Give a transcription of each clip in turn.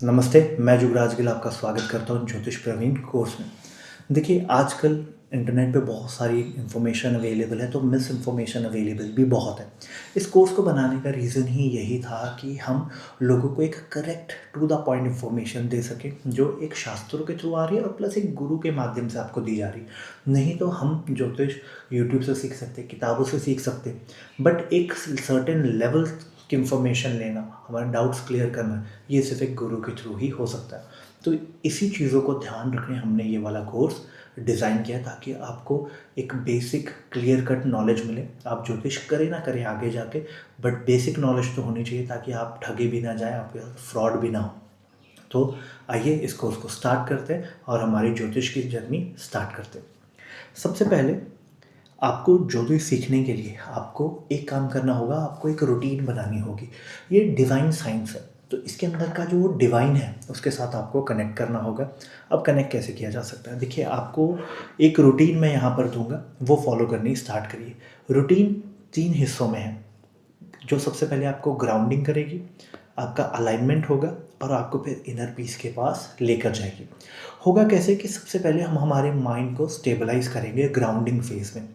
नमस्ते, मैं जुगराज गिल आपका स्वागत करता हूँ ज्योतिष प्रवीण कोर्स में। देखिए, आजकल इंटरनेट पे बहुत सारी इन्फॉर्मेशन अवेलेबल है, तो मिस इन्फॉर्मेशन अवेलेबल भी बहुत है। इस कोर्स को बनाने का रीज़न ही यही था कि हम लोगों को एक correct to the point information दे सकें, जो एक शास्त्रों के थ्रू आ रही है और प्लस एक गुरु के माध्यम से आपको दी जा रही है। नहीं तो हम ज्योतिष यूट्यूब से सीख सकते, किताबों से सीख सकते, बट एक सर्टेन लेवल की इन्फॉर्मेशन लेना, हमारे डाउट्स क्लियर करना, ये सिर्फ एक गुरु के थ्रू ही हो सकता है। तो इसी चीज़ों को ध्यान रखने हमने ये वाला कोर्स डिज़ाइन किया ताकि आपको एक बेसिक क्लियर कट नॉलेज मिले। आप ज्योतिष करें ना करें आगे जाके, बट बेसिक नॉलेज तो होनी चाहिए ताकि आप ठगे भी ना जाएँ, आपके साथ फ्रॉड भी ना हो। तो आइए इस कोर्स को स्टार्ट करते हैं और हमारी ज्योतिष की जर्नी स्टार्ट करते हैं। सबसे पहले आपको ज्योतिष सीखने के लिए आपको एक काम करना होगा, आपको एक रूटीन बनानी होगी। ये डिवाइन साइंस है, तो इसके अंदर का जो डिवाइन है उसके साथ आपको कनेक्ट करना होगा। अब कनेक्ट कैसे किया जा सकता है? देखिए, आपको एक रूटीन मैं यहाँ पर दूंगा, वो फॉलो करनी स्टार्ट करिए। रूटीन 3 हिस्सों में है। जो सबसे पहले आपको ग्राउंडिंग करेगी, आपका अलाइनमेंट होगा और आपको फिर इनर पीस के पास लेकर जाएगी। होगा कैसे कि सबसे पहले हम हमारे माइंड को स्टेबलाइज करेंगे ग्राउंडिंग फेज में।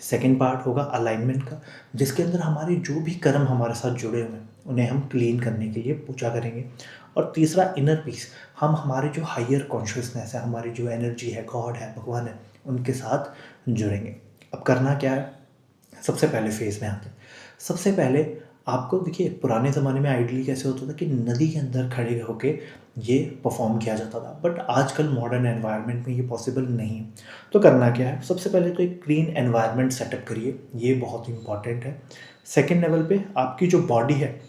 सेकेंड पार्ट होगा अलाइनमेंट का, जिसके अंदर हमारे जो भी कर्म हमारे साथ जुड़े हुए हैं उन्हें हम क्लीन करने के लिए पूजा करेंगे। और तीसरा इनर पीस, हम हमारे जो हायर कॉन्शियसनेस है, हमारी जो एनर्जी है, गॉड है, भगवान है, उनके साथ जुड़ेंगे। अब करना क्या है? सबसे पहले फेज में आते हैं। सबसे पहले आपको देखिए, पुराने ज़माने में आइडली कैसे होता था कि नदी के अंदर खड़े होके ये परफॉर्म किया जाता था, बट आजकल मॉडर्न एनवायरनमेंट में ये पॉसिबल नहीं है। तो करना क्या है? सबसे पहले तो एक क्लीन एनवायरनमेंट सेटअप करिए, ये बहुत इंपॉर्टेंट है। सेकेंड लेवल पे आपकी जो बॉडी है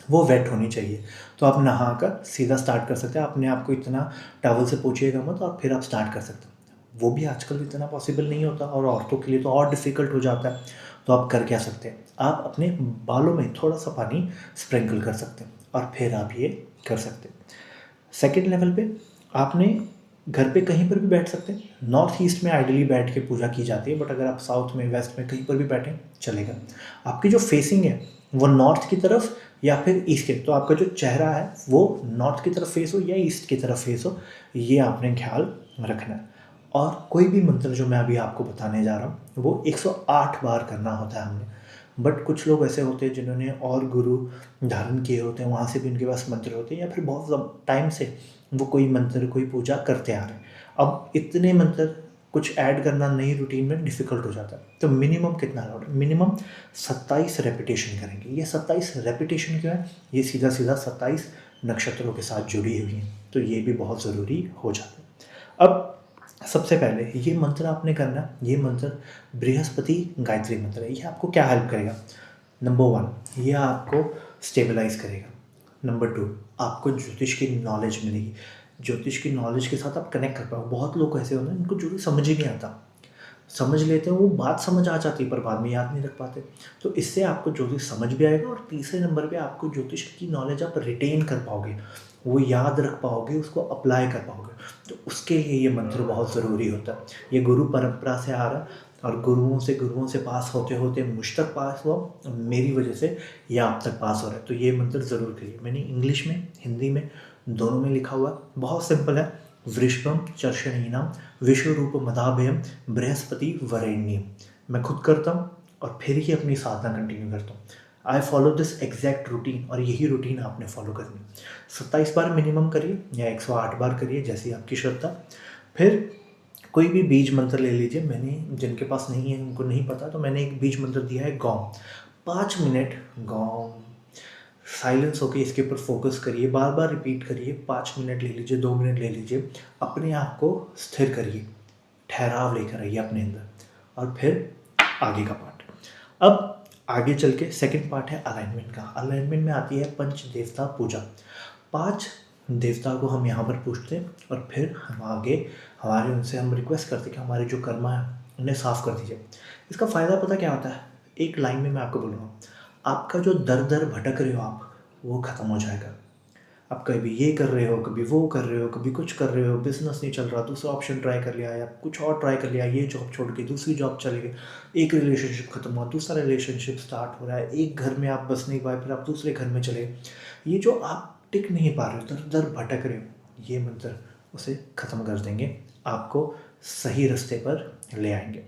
वो वेट होनी चाहिए। तो आप नहा कर सीधा स्टार्ट कर सकते हैं। अपने आप को इतना टॉवल से पोंछिएगा मत और फिर आप स्टार्ट कर सकते हैं। वो भी आजकल इतना पॉसिबल नहीं होता और औरतों के लिए तो और डिफ़िकल्ट हो जाता है। तो आप कर क्या सकते हैं? आप अपने बालों में थोड़ा सा पानी स्प्रिंकल कर सकते हैं और फिर आप ये कर सकते हैं। सेकेंड लेवल पे आपने घर पे कहीं पर भी बैठ सकते हैं। नॉर्थ ईस्ट में आइडली बैठ के पूजा की जाती है, बट अगर आप साउथ में, वेस्ट में कहीं पर भी बैठें चलेगा। आपकी जो फेसिंग है वो नॉर्थ की तरफ या फिर ईस्ट की, तो आपका जो चेहरा है वो नॉर्थ की तरफ फेस हो या ईस्ट की तरफ फेस हो, ये आपने ख्याल रखना है। और कोई भी मंत्र जो मैं अभी आपको बताने जा रहा हूँ वो 108 बार करना होता है हमने। बट कुछ लोग ऐसे होते हैं जिन्होंने और गुरु धारण किए होते हैं, वहाँ से भी उनके पास मंत्र होते हैं, या फिर बहुत टाइम से वो कोई मंत्र, कोई पूजा करते आ रहे हैं। अब इतने मंत्र कुछ ऐड करना नई रूटीन में डिफ़िकल्ट हो जाता है। तो मिनिमम कितना अलाउड है? मिनिमम 27 रेपिटेशन करेंगे। ये 27 रेपिटेशन क्यों है? ये सीधा सीधा 27 नक्षत्रों के साथ जुड़ी हुई हैं, तो ये भी बहुत ज़रूरी हो जाता है। अब सबसे पहले ये मंत्र आपने करना, ये मंत्र बृहस्पति गायत्री मंत्र है। ये आपको क्या हेल्प करेगा? नंबर 1, ये आपको स्टेबलाइज करेगा। नंबर 2, आपको ज्योतिष की नॉलेज मिलेगी। ज्योतिष की नॉलेज के साथ आप कनेक्ट कर पाओगे। बहुत लोग ऐसे होते हैं इनको ज्योतिष समझ ही नहीं आता, समझ लेते हैं, वो बात समझ आ जाती है पर बाद में याद नहीं रख पाते। तो इससे आपको ज्योतिष समझ भी आएगा और तीसरे नंबर पे आपको ज्योतिष की नॉलेज आप रिटेन कर पाओगे, वो याद रख पाओगे, उसको अप्लाई कर पाओगे। तो उसके लिए ये मंत्र बहुत ज़रूरी होता है। ये गुरु परंपरा से आ रहा है और गुरुओं से पास होते होते मुझ तक पास हुआ, मेरी वजह से ये आप तक पास हो रहा है। तो ये मंत्र ज़रूर करिए। मैंने इंग्लिश में, हिंदी में, दोनों में लिखा हुआ है। बहुत सिंपल है। वृषभम चर्षणीनाम विश्वरूप मदाभयम बृहस्पति वरेण्यम। मैं खुद करता हूँ और फिर ही अपनी साधना कंटिन्यू करता हूँ। I follow this exact routine और यही रूटीन आपने फॉलो करनी। 27 बार मिनिमम करिए या 108 बार करिए, जैसी आपकी श्रद्धा। फिर कोई भी बीज मंत्र ले लीजिए। मैंने, जिनके पास नहीं है उनको नहीं पता, तो मैंने एक बीज मंत्र दिया है गौम। 5 मिनट गौम साइलेंस होके इसके ऊपर फोकस करिए, बार बार रिपीट करिए। 5 मिनट ले लीजिए, 2 मिनट ले लीजिए, अपने आप को स्थिर करिए, ठहराव लेकर आइए अपने अंदर और फिर आगे का पार्ट। अब आगे चल के सेकेंड पार्ट है अलाइनमेंट का। अलाइनमेंट में आती है पंच देवता पूजा। 5 देवता को हम यहाँ पर पूछते हैं और फिर हम आगे हमारे उनसे हम रिक्वेस्ट करते हैं कि हमारे जो कर्मा है उन्हें साफ़ कर दीजिए। इसका फ़ायदा पता क्या होता है? एक लाइन में मैं आपको बोलूँगा, आपका जो दर दर भटक रहे हो आप, वो ख़त्म हो जाएगा। आप कभी ये कर रहे हो, कभी वो कर रहे हो, कभी कुछ कर रहे हो, बिजनेस नहीं चल रहा, दूसरा ऑप्शन ट्राई कर लिया, या कुछ और ट्राई कर लिया, ये जॉब छोड़ के दूसरी जॉब चले गए, एक रिलेशनशिप खत्म हुआ, दूसरा रिलेशनशिप स्टार्ट हो रहा है, एक घर में आप बस नहीं पाए, फिर आप दूसरे घर में चले गए। ये जो आप टिक नहीं पा रहे हो, दर दर भटक रहे हो, ये मंत्र उसे ख़त्म कर देंगे, आपको सही रास्ते पर ले आएंगे।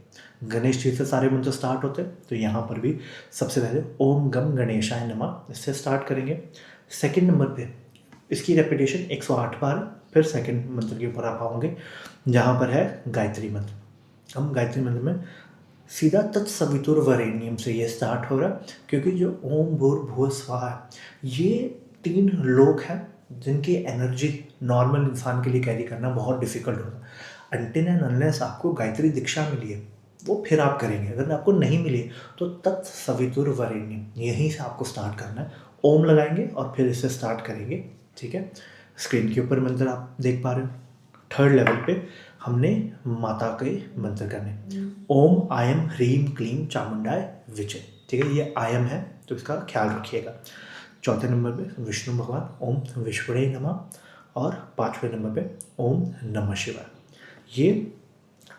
गणेश जी से सारे मंत्र स्टार्ट होते हैं, तो यहाँ पर भी सबसे पहले ओम गम गणेशाय नमः इससे स्टार्ट करेंगे। सेकंड नंबर पे इसकी रेपिटेशन 108 बार है। फिर सेकंड मंत्र के ऊपर आप आओगे जहाँ पर है गायत्री मंत्र। हम गायत्री मंत्र में सीधा तत्सवितुर्वरेण्यम से ये स्टार्ट हो रहा है, क्योंकि जो ओम भूर्भुवः स्वः है, ये 3 लोग हैं जिनकी एनर्जी नॉर्मल इंसान के लिए कैरी करना बहुत डिफिकल्ट होता है। अनटिल एंड अनलेस आपको गायत्री दीक्षा मिली है वो फिर आप करेंगे, अगर आपको नहीं मिली तो तत्सवितुर्वरेण्यम यहीं से आपको स्टार्ट करना है। ओम लगाएंगे और फिर इसे स्टार्ट करेंगे, ठीक है। स्क्रीन के ऊपर मंत्र आप देख पा रहे हो। थर्ड लेवल पे हमने माता के मंत्र करने, ओम आयम ह्रीम क्लीम चामुंडाय विचे, ठीक है, ये आयम है तो इसका ख्याल रखिएगा। चौथे नंबर पे विष्णु भगवान ओम विष्णुवे नमः, और 5वें नंबर पे ओम नमः शिवाय। ये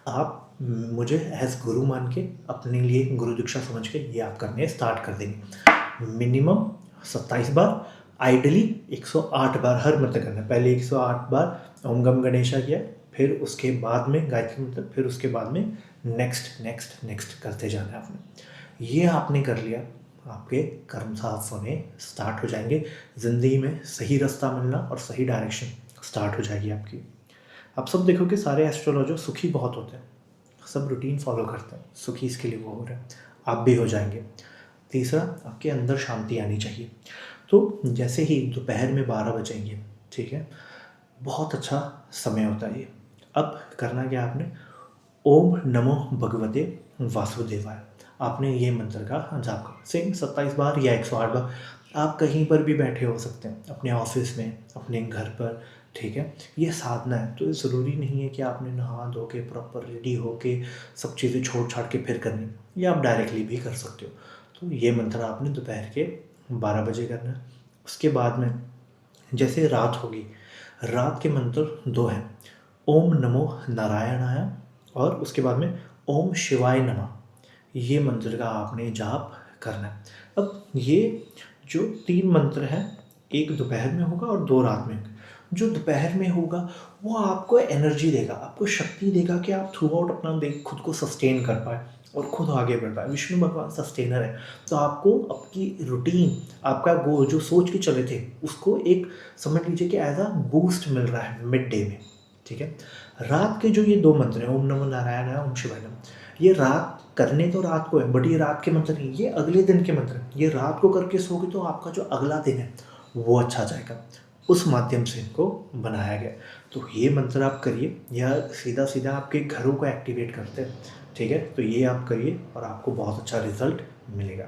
आप मुझे एज गुरु मान के अपने लिए गुरु दीक्षा समझ के ये आप करने स्टार्ट कर देंगे। मिनिमम 27 बार, आइडली 108 बार हर मंत्र करना है। पहले 108 बार ओम गम गणेशा किया, फिर उसके बाद में गायत्री मंत्र, फिर उसके बाद में नेक्स्ट नेक्स्ट नेक्स्ट करते जाना है आपने। ये आपने कर लिया, आपके कर्म साफ होने स्टार्ट हो जाएंगे, ज़िंदगी में सही रास्ता मिलना और सही डायरेक्शन स्टार्ट हो जाएगी आपकी। आप सब देखो कि सारे एस्ट्रोलॉजर सुखी बहुत होते हैं, सब रूटीन फॉलो करते हैं, सुखी इसके लिए वो हो रहा है, आप भी हो जाएंगे। तीसरा, आपके अंदर शांति आनी चाहिए। तो जैसे ही दोपहर में 12 बजेंगे, ठीक है, बहुत अच्छा समय होता है ये। अब करना क्या आपने, ओम नमो भगवते वासुदेवाय, आपने ये मंत्र का जाप करना सेम 27 बार या 108 बार। आप कहीं पर भी बैठे हो सकते हैं, अपने ऑफिस में, अपने घर पर, ठीक है। ये साधना है तो ज़रूरी नहीं है कि आपने नहा धो के प्रॉपर रेडी हो के सब चीज़ें छोड़ छाड़ के फिर करनी, ये आप डायरेक्टली भी कर सकते हो। तो ये मंत्र आपने दोपहर के 12 बजे करना है। उसके बाद में जैसे रात होगी, रात के मंत्र 2 हैं, ओम नमो नारायणाय और उसके बाद में ओम शिवाय नमः, ये मंत्र का आपने जाप करना है। अब ये जो 3 मंत्र हैं, एक दोपहर में होगा और 2 रात में। जो दोपहर में होगा वो आपको एनर्जी देगा, आपको शक्ति देगा कि आप थ्रू आउट अपना खुद को सस्टेन कर पाए और खुद आगे बढ़ पाए। विष्णु भगवान सस्टेनर है, तो आपको आपकी रूटीन, आपका गोल जो सोच के चले थे उसको एक समझ लीजिए कि एज अ बूस्ट मिल रहा है मिड डे में, ठीक है। रात के जो ये 2 मंत्र हैं, ओम नमो नारायण है, ओम शिवाय नमः, ये रात करने तो रात को है, बट ये रात के मंत्र नहीं, ये अगले दिन के मंत्र हैं। ये रात को करके सोगे तो आपका जो अगला दिन है वो अच्छा जाएगा, उस माध्यम से इनको बनाया गया। तो ये मंत्र आप करिए, या सीधा सीधा आपके घरों को एक्टिवेट करते हैं, ठीक है। तो ये आप करिए और आपको बहुत अच्छा रिजल्ट मिलेगा।